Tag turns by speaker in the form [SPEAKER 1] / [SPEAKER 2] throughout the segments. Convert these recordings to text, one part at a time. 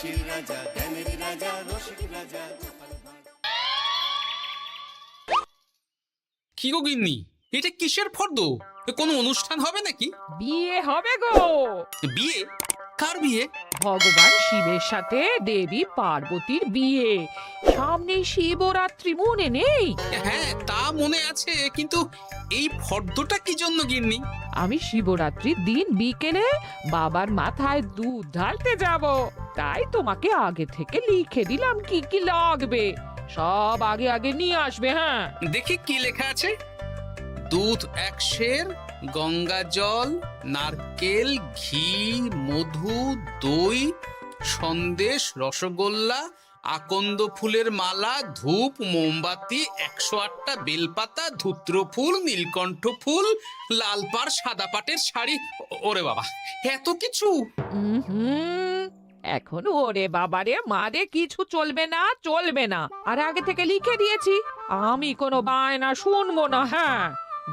[SPEAKER 1] হাসির রাজা, জ্ঞানের রাজা, রসিক রাজা।
[SPEAKER 2] কি গো গিন্নি, এটা কিসের ফর্দ? কোনো অনুষ্ঠান হবে নাকি?
[SPEAKER 3] বিয়ে হবে গো।
[SPEAKER 2] বিয়ে? কার বিয়ে?
[SPEAKER 3] ভগবান শিবের সাথে দেবী পার্বতীর বিয়ে। সামনে শিবরাত্রি, মনে নেই?
[SPEAKER 2] হ্যাঁ, তা মনে আছে, কিন্তু এই ফর্দটা কি জন্য গিন্নি?
[SPEAKER 3] আমি শিবরাত্রির দিন বিকেলে বাবার মাথায় দুধ ঢালতে যাব, তাই তোমাকে আগে থেকে লিখে দিলাম কি কি লাগবে। সব আগে আগে নিয়ে আসবে। হ্যাঁ,
[SPEAKER 2] দেখি কি লেখা আছে। দুধ 1 সের, গঙ্গা জল, নারকেল, ঘি, মধু, দই, সন্দেশ, রসগোল্লা, আকন্দ ফুলের মালা, ধূপ, মোমবাতি, 108টা বেলপাতা, ধূত্র ফুল, নীলকণ্ঠ ফুল, লাল পাড় সাদা পাটের শাড়ি। ওরে বাবা, এত কিছু!
[SPEAKER 3] হুম, এখন ওরে বাবারে মারে কিছু চলবে না, চলবে না। আর আগে থেকে লিখে দিয়েছি, আমি কোনো বায়না শুনবো না। হ্যাঁ,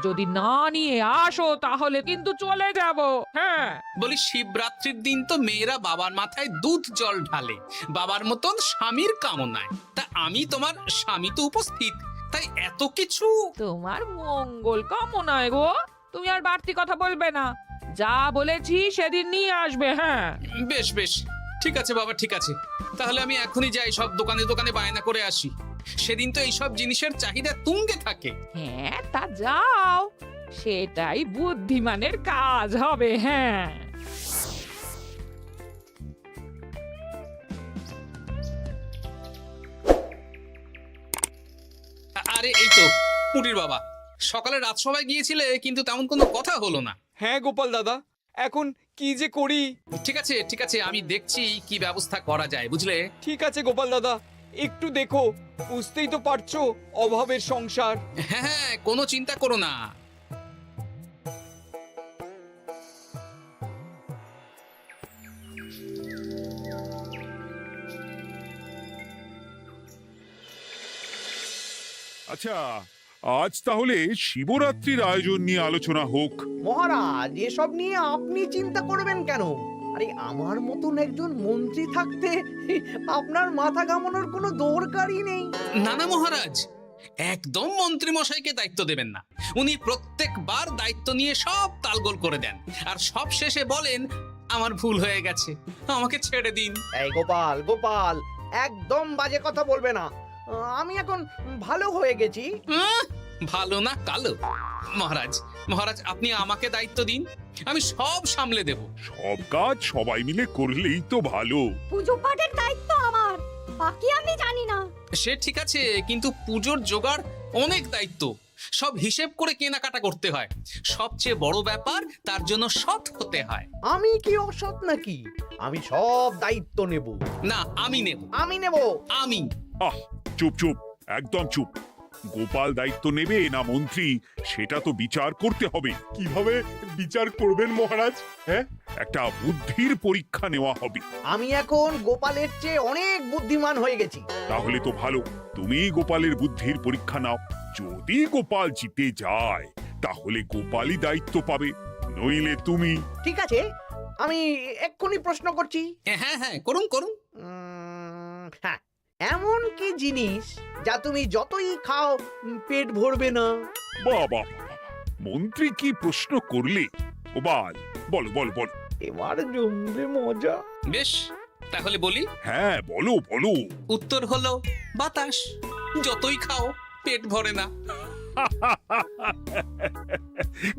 [SPEAKER 3] যদি না নিয়ে আসো তাহলে কিন্তু চলে যাব। হ্যাঁ,
[SPEAKER 2] বলি, শিবরাত্রির দিন তো মেয়েরা বাবার মাথায় দুধ জল ঢালে বাবার মতন স্বামীর কামনায়। তা আমি তোমার স্বামী তো উপস্থিত, তাই এত কিছু।
[SPEAKER 3] তোমার মঙ্গল কামনায় গো। তুমি আর বাড়তি কথা বলবে না, যা বলেছি সেদিন নিয়ে আসবে। হ্যাঁ,
[SPEAKER 2] বেশ বেশ, ঠিক আছে বাবা, ঠিক আছে। তাহলে আমি এখনই যাই, সব দোকানে দোকানে বায়না করে আসি। সেদিন তো এইসব জিনিসের চাহিদা তুঙ্গে থাকে।
[SPEAKER 3] হ্যাঁ, তা যাও, সেটাই বুদ্ধিমানের কাজ হবে। হ্যাঁ,
[SPEAKER 2] আরে এই তো পুটির বাবা, সকালে রাজসভায় গিয়েছিলে কিন্তু তেমন কোনো কথা হলো না।
[SPEAKER 4] হ্যাঁ গোপাল দাদা, এখন কি যে করি।
[SPEAKER 2] ঠিক আছে ঠিক আছে, আমি দেখছি কি ব্যবস্থা করা যায়, বুঝলে।
[SPEAKER 4] ঠিক আছে গোপাল দাদা, একটু দেখো, বুঝতেই তো পারছো অভাবের সংসার।
[SPEAKER 2] হ্যাঁ হ্যাঁ, কোনো চিন্তা করো না।
[SPEAKER 5] আচ্ছা, আজ তাহলে শিবরাত্রির আয়োজন নিয়ে আলোচনা হোক।
[SPEAKER 6] মহারাজ, এসব নিয়ে আপনি চিন্তা করবেন কেন? আরে আমার মতন একজন মন্ত্রী থাকতে আপনার মাথা ঘামানোর কোনো দরকারই নেই।
[SPEAKER 2] না না মহারাজ, একদম মন্ত্রী মশাইকে দায়িত্ব দেবেন না। উনি প্রত্যেকবার দায়িত্ব নিয়ে সব তালগোল করে দেন, আর সব শেষে বলেন আমার ভুল হয়ে গেছে, আমাকে ছেড়ে দিন।
[SPEAKER 6] এই গোপাল, গোপাল, একদম বাজে কথা বলবে না। আমি এখন ভালো হয়ে গেছি।
[SPEAKER 2] ভালো না কালো? মহারাজ মহারাজ, আপনি আমাকে দায়িত্ব দিন, আমি সব সামলে দেব।
[SPEAKER 5] সব কাজ সবাই মিলে করলেই তো ভালো।
[SPEAKER 7] পুজো পাঠের দায়িত্ব আমার, বাকি আমি জানি না।
[SPEAKER 2] সে ঠিক আছে, কিন্তু পুজোর জোগাড় অনেক দায়িত্ব, সব হিসেব করে কেনাকাটা করতে হয়। সবচেয়ে বড় ব্যাপার, তার জন্য সৎ হতে হয়।
[SPEAKER 6] আমি কি অসৎ নাকি? আমি সব দায়িত্ব নেব।
[SPEAKER 2] না, আমি নেব।
[SPEAKER 6] আমি নেব।
[SPEAKER 2] আমি।
[SPEAKER 5] আহ, চুপ চুপ, একদম চুপ। গোপাল দায়িত্ব নেবে না মন্ত্রী, সেটা তো বিচার করতে হবে।
[SPEAKER 8] কিভাবে বিচার করবেন মহারাজ? হ্যাঁ,
[SPEAKER 5] একটা বুদ্ধির পরীক্ষা নেওয়া হবে।
[SPEAKER 6] আমি এখন গোপালের চেয়ে অনেক বুদ্ধিমান হয়ে গেছি।
[SPEAKER 5] তাহলে তো ভালো, তুমি গোপালের বুদ্ধির পরীক্ষা নাও। যদি গোপাল জিতে যায় তাহলে গোপালই দায়িত্ব পাবে, নইলে তুমি।
[SPEAKER 6] ঠিক আছে, আমি এক্ষুনি প্রশ্ন করছি।
[SPEAKER 2] হ্যাঁ হ্যাঁ, করুন করুন।
[SPEAKER 6] হ্যাঁ, এমন কি জিনিস যা তুমি যতই খাও পেট ভরবে না?
[SPEAKER 5] বাবা, মন্ত্রী কি প্রশ্ন করলে! গোপাল, বলো বলো বলো।
[SPEAKER 6] এবার জমবে মজা।
[SPEAKER 2] বেশ, তাহলে বলি।
[SPEAKER 5] হ্যাঁ, বলো বলো।
[SPEAKER 2] উত্তর হলো বাতাস। যতই খাও পেট ভরে না।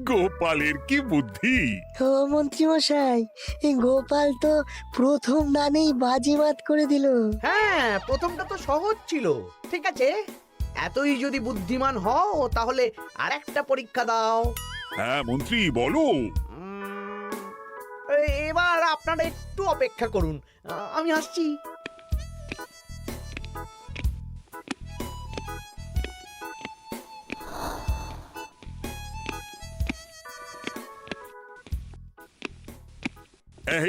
[SPEAKER 5] গোপালের কি বুদ্ধি!
[SPEAKER 9] ও মন্ত্রী মশাই, এই গোপাল তো প্রথম দানেই বাজিমাত করে দিল।
[SPEAKER 6] হ্যাঁ, প্রথমটা তো সহজ ছিল। ঠিক আছে, এতই যদি বুদ্ধিমান হও তাহলে আরেকটা পরীক্ষা দাও।
[SPEAKER 5] হ্যাঁ মন্ত্রী, বলো।
[SPEAKER 6] এবার আপনারা একটু অপেক্ষা করুন, আমি আসছি।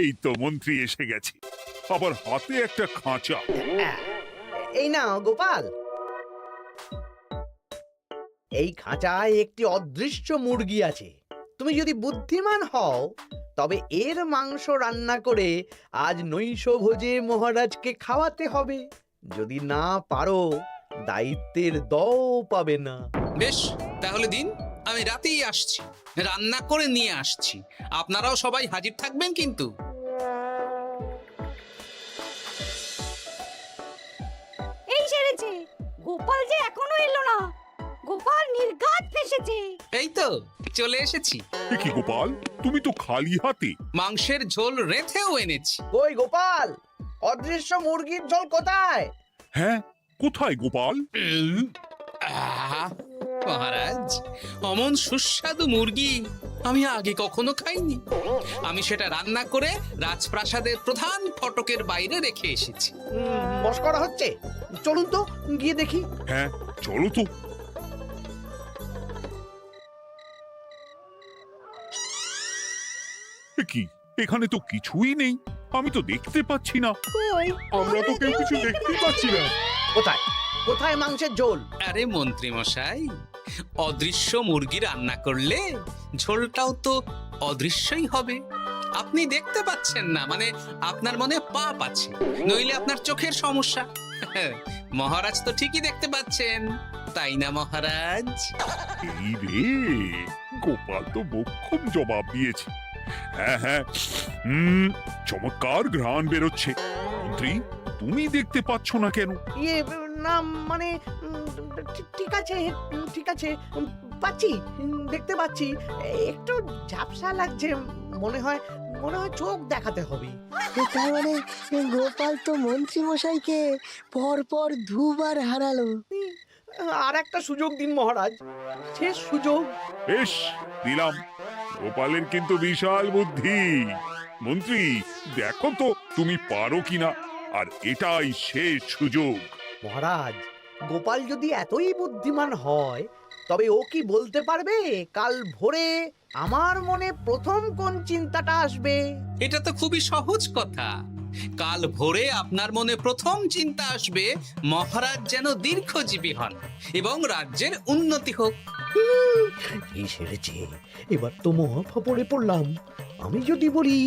[SPEAKER 5] এই তো মন্ত্রী এসে গেছে, আবার হাতে একটা খাঁচা।
[SPEAKER 6] এই নাও গোপাল, এই খাঁচায় একটি অদৃশ্য মুরগি আছে। তুমি যদি বুদ্ধিমান হও তবে এর মাংস রান্না করে আজ নৈশ ভোজে মহারাজকে খাওয়াতে হবে। যদি না পারো দায়িত্বের দও পাবে না।
[SPEAKER 2] বেশ, তাহলে দিন, আমি রাতেই আসছি, রান্না করে নিয়ে আসছি। আপনারাও সবাই হাজির থাকবেন কিন্তু।
[SPEAKER 7] এই সেরেছে, গোপাল যে এখনো এলো না। গোপাল নির্ঘাত ফেসেছে।
[SPEAKER 2] এই তো চলে এসেছি।
[SPEAKER 5] এ কি গোপাল, তুমি তো খালি হাতে।
[SPEAKER 2] মাংসের ঝোল রেঁধেও এনেছি।
[SPEAKER 6] কই গোপাল, অদৃশ্য মুরগির ঝোল কোথায়?
[SPEAKER 5] হ্যাঁ, কোথায় গোপাল?
[SPEAKER 2] আহা, মহারাজ, অমন সুস্বাদু মুরগি আমি আগে কখনো খাইনি। আমি সেটা রান্না করে রাজপ্রাসাদের প্রধান ফটকের বাইরে রেখে এসেছি।
[SPEAKER 6] মস্করা হচ্ছে? চলুন তো গিয়ে দেখি।
[SPEAKER 5] হ্যাঁ, চলো তো। এ কি, এখানে তো কিছুই নেই, আমি তো দেখতে পাচ্ছি না।
[SPEAKER 8] আমরা তো কেউ কিছু দেখতেই পাচ্ছি না।
[SPEAKER 6] কোথায় কোথায় মাংসের ঝোল?
[SPEAKER 2] আরে মন্ত্রী মশাই, অদৃশ্য মুরগি রান্না করলে ঝোলটাও তো অদৃশ্যই হবে। আপনি দেখতে পাচ্ছেন না, মানে আপনার মনে পাপ আছে, নইলে আপনার চোখের সমস্যা। মহারাজ তো ঠিকই দেখতে পাচ্ছেন, তাই না মহারাজ?
[SPEAKER 5] এই রে, গোপাল তো মোক্ষম জবাব দিয়েছে। হ্যাঁ হ্যাঁ, চমৎকার ঘ্রাণ বেরোচ্ছে। মন্ত্রী, তুমি দেখতে পাচ্ছ না কেন?
[SPEAKER 6] ইয়ে না মানে ঠিক আছে ঠিক আছে, পাচ্ছি, দেখতে পাচ্ছি। একটু ঝাপসা লাগছে, মনে হয় চোখ দেখাতে হবে।
[SPEAKER 9] তার মানে গোপাল তো মন্ত্রী মশাইকে পরপর দুবার হারালো।
[SPEAKER 6] আর একটা সুযোগ দিন মহারাজ, শেষ সুযোগ।
[SPEAKER 5] বেশ, দিলাম। গোপালের কিন্তু বিশাল বুদ্ধি। মন্ত্রী, দেখো তো তুমি পারো কিনা, আর এটাই শেষ সুযোগ।
[SPEAKER 6] মহারাজ, গোপাল যদি এতই বুদ্ধিমান হয় তবে ও কি বলতে পারবে কাল ভোরে আমার মনে প্রথম কোন চিন্তাটা আসবে?
[SPEAKER 2] এটা তো খুবই সহজ কথা। কাল ভোরে আপনার মনে প্রথম চিন্তা আসবে মহারাজ যেন দীর্ঘজীবী হন এবং রাজ্যের উন্নতি হোক।
[SPEAKER 6] এই সেরেছে, এবার তো মহা ফাপড়ে পড়লাম। আমি যদি বলি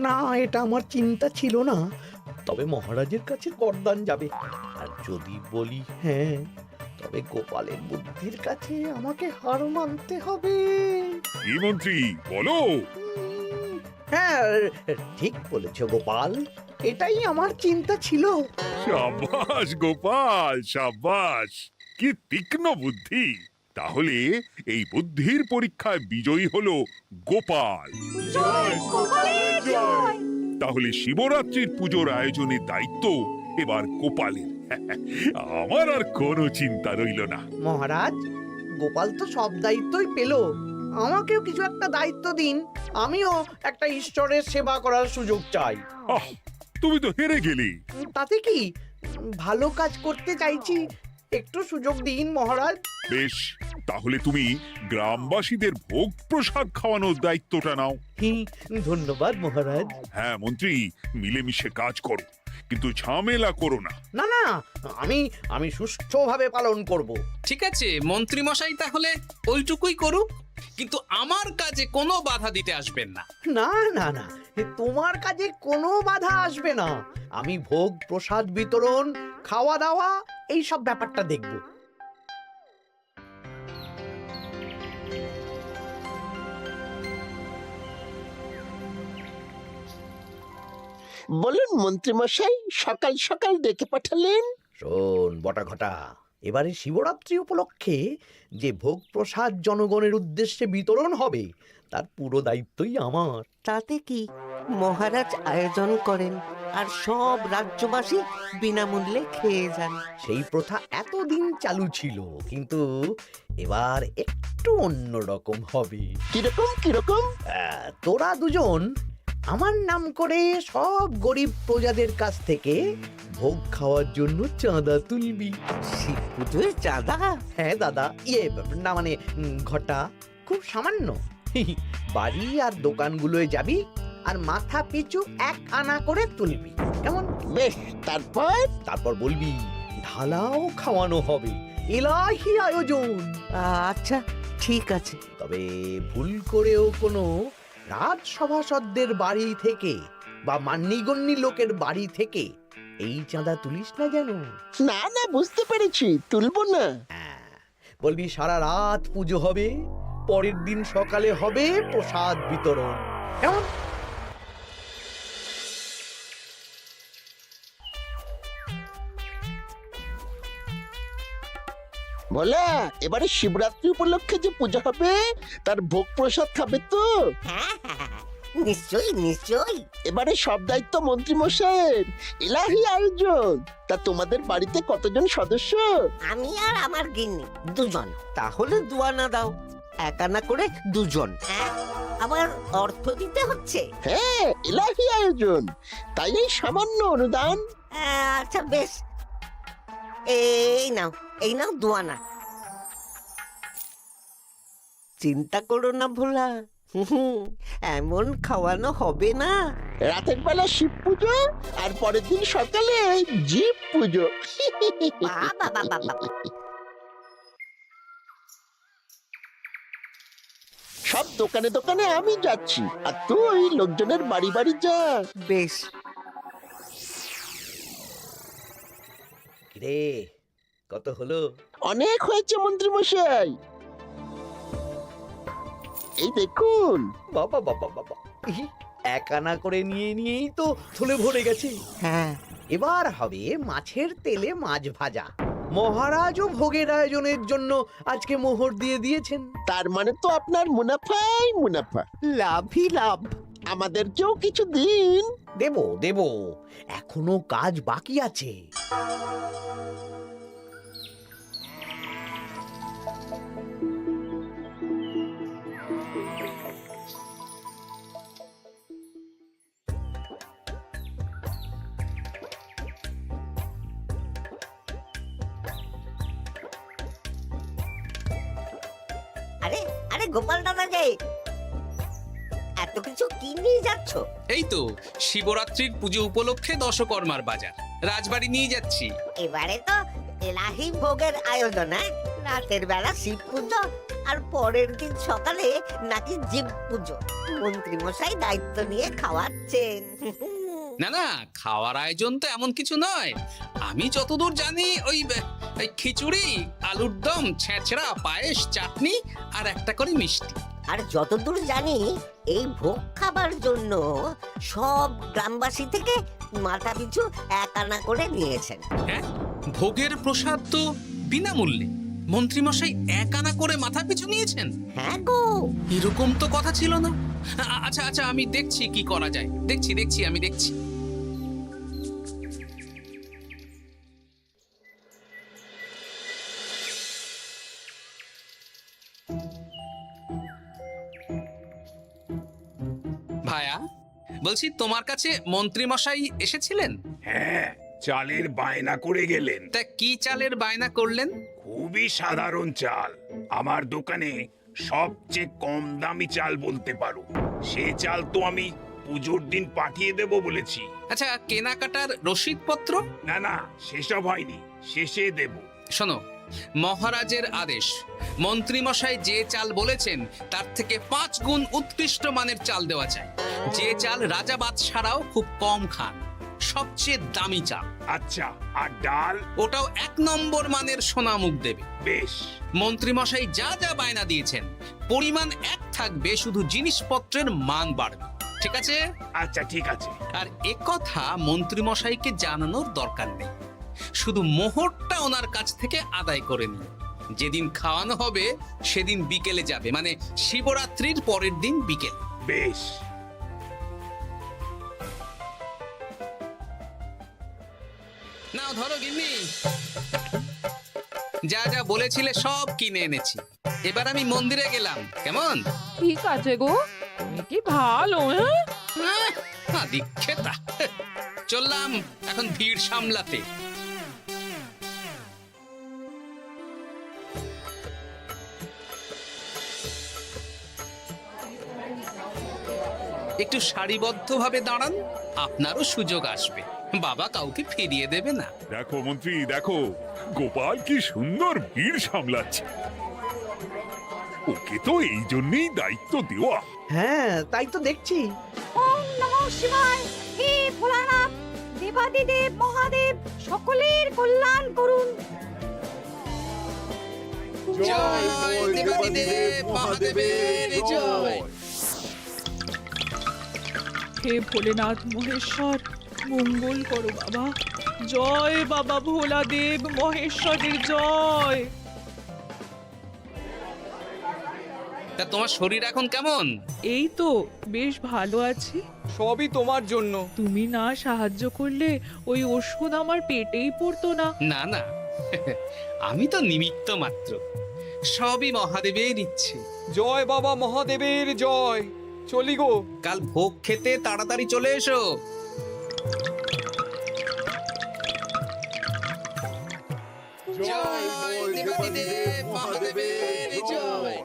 [SPEAKER 6] না, এটা আমার চিন্তা ছিল না, তবে মহারাজের কাছে বরদান যাবে। আর যদি বলি হ্যাঁ, তবে গোপালের বুদ্ধির কাছে আমাকে হার মানতে হবে।
[SPEAKER 5] কি মন্ত্রী, বলো।
[SPEAKER 6] হ্যাঁ, ঠিক বলেছ গোপাল, এটাই আমার চিন্তা ছিল।
[SPEAKER 5] সাবাস গোপাল, সাবাস, কি তীক্ষ্ণ বুদ্ধি। তাহলে এই বুদ্ধির পরীক্ষায় বিজয়ী হলো গোপাল।
[SPEAKER 7] জয় গোপালের জয়।
[SPEAKER 5] তাহলে শিবরাত্রির পুজোর আয়োজনের দায়িত্ব এবার গোপালের। আমার আর কোনো চিন্তা রইল না।
[SPEAKER 6] মহারাজ, গোপাল তো সব দায়িত্বই পেল, আমাকেও কিছু একটা দায়িত্ব দিন। আমিও একটা ঈশ্বরের সেবা করার সুযোগ চাই।
[SPEAKER 5] আহ, তুমি তো হেরে গেলে।
[SPEAKER 6] তাতে কি, ভালো কাজ করতে চাইছি, একটু সুযোগ দিন মহারাজ।
[SPEAKER 5] বেশ, তাহলে তুমি গ্রামবাসীদের ভোগ প্রসাদ খাওয়ানোর দায়িত্বটা নাও।
[SPEAKER 6] ধন্যবাদ মহারাজ।
[SPEAKER 5] হ্যাঁ মন্ত্রী, মিলেমিশে কাজ করো, কিন্তু ঝামেলা করো না।
[SPEAKER 6] না না, আমি সুষ্ঠুভাবে পালন করব।
[SPEAKER 2] ঠিক আছে মন্ত্রী মশাই, তাহলে ওইটুকুই করুক, কিন্তু আমার কাজে কোনো বাধা দিতে আসবেন না।
[SPEAKER 6] না না না, তোমার কাজে কোনো বাধা আসবে না। আমি ভোগ প্রসাদ বিতরণ, খাওয়া দাওয়া, এই সব ব্যাপারটা দেখব।
[SPEAKER 10] বলুন মন্ত্রী মশাই, সকাল সকাল ডেকে পাঠালেন।
[SPEAKER 6] শোন বটা ঘটা, এবারে শিবরাত্রি উপলক্ষে যে ভোগ প্রসাদ জনগণের উদ্দেশ্যে বিতরণ হবে তার পুরো দায়িত্বই আমার।
[SPEAKER 11] তাতে কি, মহারাজ আয়োজন করেন আর সব রাজ্যবাসী বিনামূল্যে খেয়ে যান।
[SPEAKER 6] সেই প্রথা এতদিন চালু ছিল, কিন্তু এবার একটু অন্যরকম হবে।
[SPEAKER 10] কিরকম কিরকম?
[SPEAKER 6] তোরা দুজন আমার নাম করে সব গরিব প্রজাদের কাছ থেকে ভোগ খাওয়ার জন্য চাঁদা তুলবি।
[SPEAKER 11] শিব পুজোর চাঁদা?
[SPEAKER 6] হ্যাঁ দাদা, না মানে ঘটা, খুব সামান্য। বাড়ি আর দোকানগুলোয় যাবি আর মাথা পিছু 1 আনা করে তুলবি, কেমন?
[SPEAKER 10] বেশ,
[SPEAKER 6] তারপর বলবি ঢালাও খাওয়ানো হবে, এলাহি আয়োজন।
[SPEAKER 11] আচ্ছা ঠিক আছে।
[SPEAKER 6] তবে ভুল করেও কোনো রাজসভাসদদের বাড়ি থেকে বা মান্যিগণ্যি লোকের বাড়ি থেকে এই চাঁদা তুলিস না যেন।
[SPEAKER 10] না না, বুঝতে পেরেছি, তুলবো না।
[SPEAKER 6] হ্যাঁ, বলবি সারা রাত পুজো হবে, পরের দিন সকালে হবে প্রসাদ বিতরণ। কেমন?
[SPEAKER 10] বলা, এবারে শিবরাত্রি উপলক্ষে যে পূজা হবে তার ভোগ প্রসাদ খাবে তো?
[SPEAKER 11] হ্যাঁ হ্যাঁ, নিশ্চয়ই নিশ্চয়ই।
[SPEAKER 10] এবারে সব দায়িত্ব মন্ত্রী মশাইয়ের, এলাহি আয়োজন। তা তোমাদের বাড়িতে কতজন সদস্য?
[SPEAKER 11] আমি আর আমার গিন্নি দুজন। তাহলে দুয়ানা দাও, এক আনা করে দুজন। আবার অর্থ দিতে হচ্ছে?
[SPEAKER 10] হ্যাঁ, এলাহি আয়োজন, তাই এই সামান্য অনুদান।
[SPEAKER 11] আচ্ছা বেশ, এই নাও দুয়ানা। চিন্তা করো না ভোলা, এমন খাওয়ানো হবে না।
[SPEAKER 10] রাতের বেলা শিব পুজো আর পরের দিন সকালে জীব পুজো। সব দোকানে দোকানে আমি যাচ্ছি, আর তুই লোকজনের বাড়ি বাড়ি যা।
[SPEAKER 11] বেশ।
[SPEAKER 6] রে, কত হলো?
[SPEAKER 10] অনেক হয়েছে মন্ত্রী মশাই, এই দেখুন।
[SPEAKER 6] বাবা বাবা বাবা, এক আনা করে নিয়েই তো থলে ভরে গেছে।
[SPEAKER 11] হ্যাঁ,
[SPEAKER 6] এবার হবে মাছের তেলে মাছ ভাজা। মহারাজও ভোগের আয়োজনের জন্য আজকে মোহর দিয়ে দিয়েছেন।
[SPEAKER 10] তার মানে তো আপনার মুনাফাই মুনাফা,
[SPEAKER 11] লাভই লাভ।
[SPEAKER 10] আমাদেরকেও কিছু দিন।
[SPEAKER 6] দেব দেব, এখনো কাজ বাকি আছে।
[SPEAKER 11] আরে আরে গোপাল দাদা যে, এত কিছু কি নিয়ে যাচ্ছ?
[SPEAKER 2] এই তো শিবরাত্রির পুজো উপলক্ষে দশকর্মার বাজার রাজবাড়ি নিয়ে যাচ্ছি।
[SPEAKER 11] এবারে তো এলাহি ভোগের আয়োজন, রাতের বেলা শিব পুজো আর পরের দিন সকালে নাকি জীব পুজো। মন্ত্রী মশাই দায়িত্ব নিয়ে খাওয়াচ্ছেন।
[SPEAKER 2] না না, খাওয়ার আয়োজন তো এমন কিছু নয়। আমি যতদূর জানি ওই খিচুড়ি, আলুর দম, ছেঁচড়া, পায়েস, চাটনি আর একটা করে মিষ্টি।
[SPEAKER 11] আর যতদূর জানি এই ভোগ খাবার জন্য সব গ্রামবাসী থেকে মাথা পিছু এক আনা করে নিয়েছেন।
[SPEAKER 2] হ্যাঁ, ভোগের প্রসাদ তো বিনামূল্যে। মন্ত্রীমশাই এক আনা করে মাথা পিছু নিয়েছেন?
[SPEAKER 11] হ্যাঁ গো,
[SPEAKER 2] এরকম তো কথা ছিল না। আচ্ছা আচ্ছা, আমি দেখছি কি করা যায়। দেখছি আমি দেখছি। ভায়া, বলছি তোমার কাছে মন্ত্রীমশাই এসেছিলেন?
[SPEAKER 5] হ্যাঁ, চালের বায়না করে গেলেন।
[SPEAKER 2] তা কি চালের বায়না করলেন?
[SPEAKER 5] খুবই সাধারণ চাল, আমার দোকানে সবচেয়ে কম দামি চাল বলতে পারো। সে চাল তো আমি পুজোর দিন পাঠিয়ে দেব বলেছি।
[SPEAKER 2] আচ্ছা, কেনাকাটার রসিদপত্র?
[SPEAKER 5] না না, সেসব হয়নি, শেষে দেব।
[SPEAKER 2] শোনো, মহারাজের আদেশ, মন্ত্রীমশাই যে চাল বলেছেন তার থেকে 5 গুণ উৎকৃষ্ট মানের চাল দেওয়া চাই। যে চাল রাজা বাদশারাও খুব কম খান, সবচেয়ে দামি চাল।
[SPEAKER 5] আচ্ছা, আর ডাল?
[SPEAKER 2] ওটাও 1 নম্বর মানের সোনামুখ দেবে।
[SPEAKER 5] বেশ।
[SPEAKER 2] মন্ত্রীমশাই যা যা বায়না দিয়েছেন পরিমাণ এক থাকবে, শুধু জিনিসপত্রের মান বাড়বে। ঠিক আছে?
[SPEAKER 5] আচ্ছা ঠিক আছে।
[SPEAKER 2] আর একথা মন্ত্রীমশাইকে জানানোর দরকার নেই, শুধু মোহরটা ওনার কাছ থেকে আদায় করে নিন। যেদিন খাওয়ানো হবে সেদিন বিকেলে যাবে, মানে শিবরাত্রির পরের দিন বিকেল।
[SPEAKER 5] বেশ।
[SPEAKER 2] নাও ধরো গিন্নি, যা যা বলেছিলে সব কিনে এনেছি। এবার আমি মন্দিরে গেলাম, কেমন?
[SPEAKER 3] ঠিক আছে গো, তুমি কি ভালো।
[SPEAKER 2] দীক্ষেতা, চললাম এখন ভিড় সামলাতে। একটু সারিবদ্ধভাবে দাঁড়ান, আপনারও সুযোগ আসবে। বাবা কাউকে ফিরিয়ে দেবে না।
[SPEAKER 5] দেখো মন্ত্রী, দেখো গোপাল কি সুন্দর ভিড় সামলাচ্ছে। ওকে তো এই জন্যই দায়িত্ব দেওয়া।
[SPEAKER 6] হ্যাঁ তাই তো দেখছি।
[SPEAKER 7] ওম নমঃ শিবায়। হে ভোলানাথ, দেবাদিদেব মহাদেব সকলের কল্যাণ করুন।
[SPEAKER 2] জয় দেবাদিদেব মহাদেবের জয়।
[SPEAKER 3] হে ভোলেনাথ মহেশ্বর, মঙ্গল করো বাবা। জয় বাবা ভোলাদেব মহেশ্বরের জয়।
[SPEAKER 2] তা তোমার শরীর এখন কেমন?
[SPEAKER 3] এই তো বেশ ভালো আছি।
[SPEAKER 4] সবই তোমার জন্য।
[SPEAKER 3] তুমি না সাহায্য করলে ওই ওষুধ আমার পেটেই পড়তো না।
[SPEAKER 2] না না, আমি তো নিমিত্ত মাত্র, সবই মহাদেবের ইচ্ছে।
[SPEAKER 4] জয় বাবা মহাদেবের জয়। চলি গো।
[SPEAKER 2] কাল ভোগ খেতে তাড়াতাড়ি চলে এসো। জয় দেবাদিদেব মহাদেবের জয়।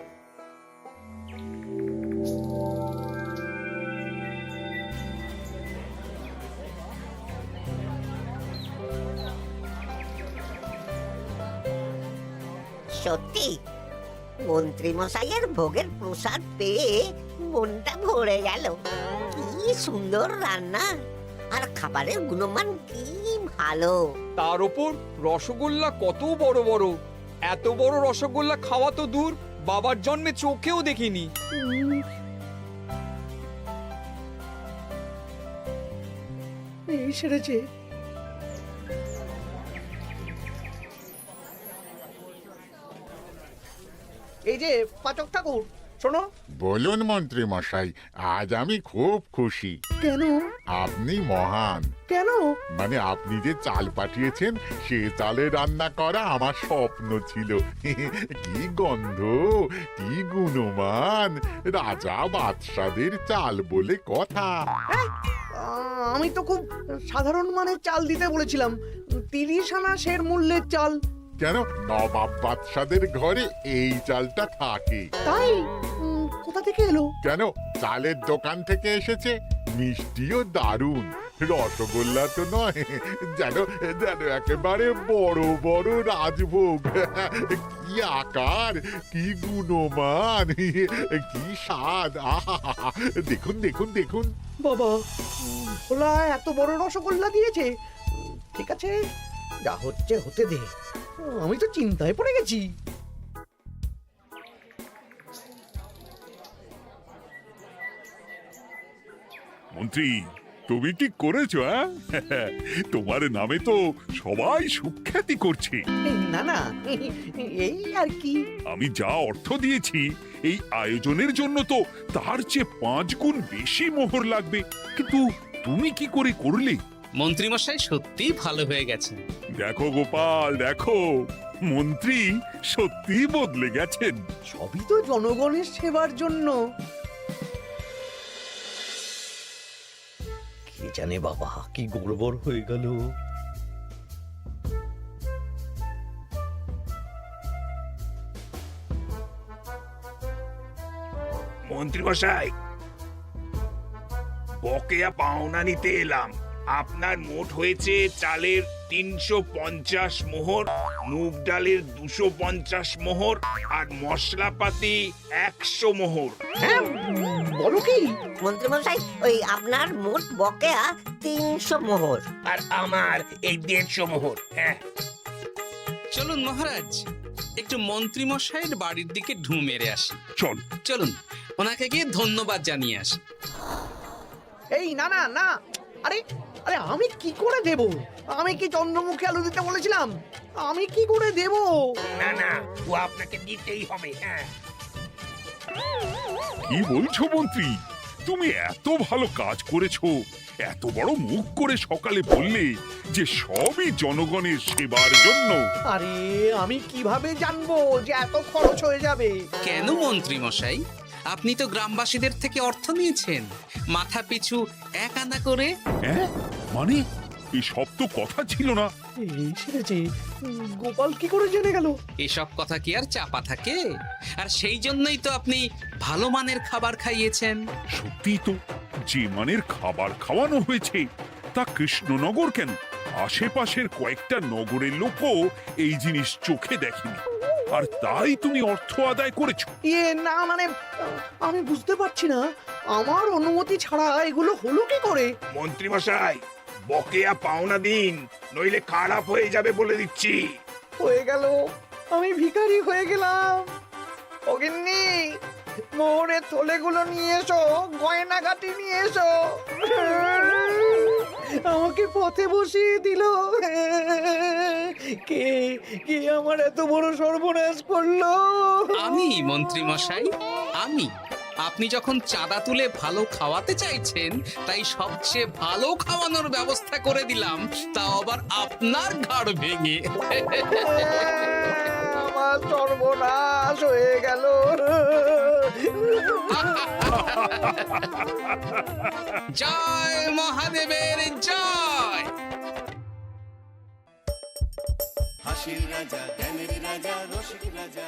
[SPEAKER 11] সত্যি মন্ত্রী মশাইয়ের ভোগের প্রসাদ পেয়ে মনটা ভরে গেল। কি সুন্দর রান্না, আর খাবারের গুণমান কি ভালো।
[SPEAKER 4] তার উপর রসগোল্লা কত বড় বড়। এত বড় রসগোল্লা খাওয়া তো দূর, বাবার জন্মে চোখেও দেখিনি।
[SPEAKER 6] এই সেরেছে। এই যে পাচক ঠাকুর, শোনো।
[SPEAKER 8] বলুন মন্ত্রী মশাই, আজ আমি খুব খুশি।
[SPEAKER 6] কেন?
[SPEAKER 8] আপনি মহান।
[SPEAKER 6] কেন?
[SPEAKER 8] মানে আপনি যে চাল পাঠিয়েছেন সে চালে রান্না করা আমার স্বপ্ন ছিল। কি গন্ধ, কি গুণমান, রাজা বাদশাদের চাল বলে কথা।
[SPEAKER 6] আমি তো খুব সাধারণ মানের চাল দিতে বলেছিলাম, 30 আনা শের মূল্যের চাল।
[SPEAKER 8] কেন, নবাব বাদশাদের ঘরে এই চালটা থাকে।
[SPEAKER 6] তাই? কোথা থেকে এলো?
[SPEAKER 8] কেন, চালের দোকান থেকে এসেছে। মিষ্টিও দারুণ, রসগোল্লা তো নয়, যেন যেন একেবারে বড় বড় রাজভোগ। কি আকার, কি গুণমান, কি স্বাদ। আহা, দেখুন দেখুন দেখুন।
[SPEAKER 6] বাবা, ভোলা এত বড় রসগোল্লা দিয়েছে। ঠিক আছে, যা হচ্ছে হতে দে। আমি তো চিন্তায় পড়ে গেছি।
[SPEAKER 5] মন্ত্রী, তুমি কি করেছো? তোমার নামে তো সবাই সুখ্যাতি করছে।
[SPEAKER 6] না না, এই আর কি।
[SPEAKER 5] আমি যা অর্থ দিয়েছি এই আয়োজনের জন্য তো তার চেয়ে 5 গুণ বেশি মোহর লাগবে, কিন্তু তুমি কি করে করলে?
[SPEAKER 2] মন্ত্রীমশাই সত্যিই ভালো হয়ে গেছেন।
[SPEAKER 5] দেখো গোপাল, দেখো মন্ত্রী সত্যি বদলে গেছেন।
[SPEAKER 6] সবই তো জনগণের সেবার জন্য। কে জানে বাবা, কি গড়বড় হয়ে গেল।
[SPEAKER 12] মন্ত্রী মশাই, বকেয়া পাওনা নিতে এলাম। আপনার মোট হয়েছে চালের 350 মোহর, মুগ ডালের 250 মোহর, আর মশলাপাতি 100 মোহর।
[SPEAKER 6] হ্যাঁ, বলো কি?
[SPEAKER 11] মন্ত্রী মশাই, ওই আপনার মোট বকেয়া 300 মোহর।
[SPEAKER 12] আর আমার এই 150 মোহর। হ্যাঁ,
[SPEAKER 2] চলুন মহারাজ, একটু মন্ত্রীমশাইয়ের বাড়ির দিকে ঢু মেরে আসি।
[SPEAKER 5] চল।
[SPEAKER 2] চলুন, ওনাকে গিয়ে ধন্যবাদ জানিয়ে আসি।
[SPEAKER 6] এই না না না, আরে আরে আমি কি করে দেব? আমি কি চন্দ্রমুখী আলু দিতে বলেছিলাম? আমি কি করে দেব?
[SPEAKER 12] না না, ও আপনাকে দিতেই হবে। হ্যাঁ,
[SPEAKER 5] কি বলছো মন্ত্রী? তুমি এত ভালো কাজ করেছো, এত বড় মুখ করে সকালে বললে যে সবই জনগণের সেবার জন্য।
[SPEAKER 6] আরে আমি কিভাবে জানবো যে এত খরচ হয়ে যাবে?
[SPEAKER 2] কেন মন্ত্রীমশাই, আপনি তো গ্রামবাসীদের থেকে অর্থ নিয়েছেন, মাথা পিছু 1 আনা করে।
[SPEAKER 5] হ্যাঁ, মানে এসব তো কথা ছিল না।
[SPEAKER 6] এই সেরেছে, গোপাল কি করে জেনে গেল?
[SPEAKER 2] এসব কথা কি আর চাপা থাকে? আর সেই জন্যই তো আপনি ভালো মানের খাবার খাইয়েছেন।
[SPEAKER 5] সত্যি তো, যে মানের খাবার খাওয়ানো হয়েছে তা কৃষ্ণনগর কেন, আশেপাশের কয়েকটা নগরের লোকও এই জিনিস চোখে দেখেনি। আর তাই তুমি অর্থ আদায় করেছো।
[SPEAKER 6] ইয়ে না মানে আমি বুঝতে পারছি না আমার অনুমতি ছাড়া এগুলো হলো কি করে?
[SPEAKER 12] মন্ত্রী মশাই বকেয়া পাওনা দিন, নইলে খারাপ হয়ে যাবে বলে দিচ্ছি।
[SPEAKER 6] হয়ে গেল, আমি ভিখারি হয়ে গেলাম। অগিন্নি, মোহরের থলেগুলো নিয়ে এসো, গয়নাগাটি নিয়ে এসো। আমাকে পথে বসিয়ে দিল। কে কে আমার এত বড় সর্বনাশ করলো?
[SPEAKER 2] আমি মন্ত্রী মশাই, আমি। আপনি যখন চাঁদা তুলে ভালো খাওয়াতে চাইছেন, তাই সবচেয়ে ভালো খাওয়ানোর ব্যবস্থা করে দিলাম, তাও আবার আপনার ঘাড় ভেঙে।
[SPEAKER 6] আমার সর্বনাশ হয়ে গেল।
[SPEAKER 2] জয় মহাদেবের জয়।
[SPEAKER 1] হাসির রাজা জ্ঞানের রাজা রসিক রাজা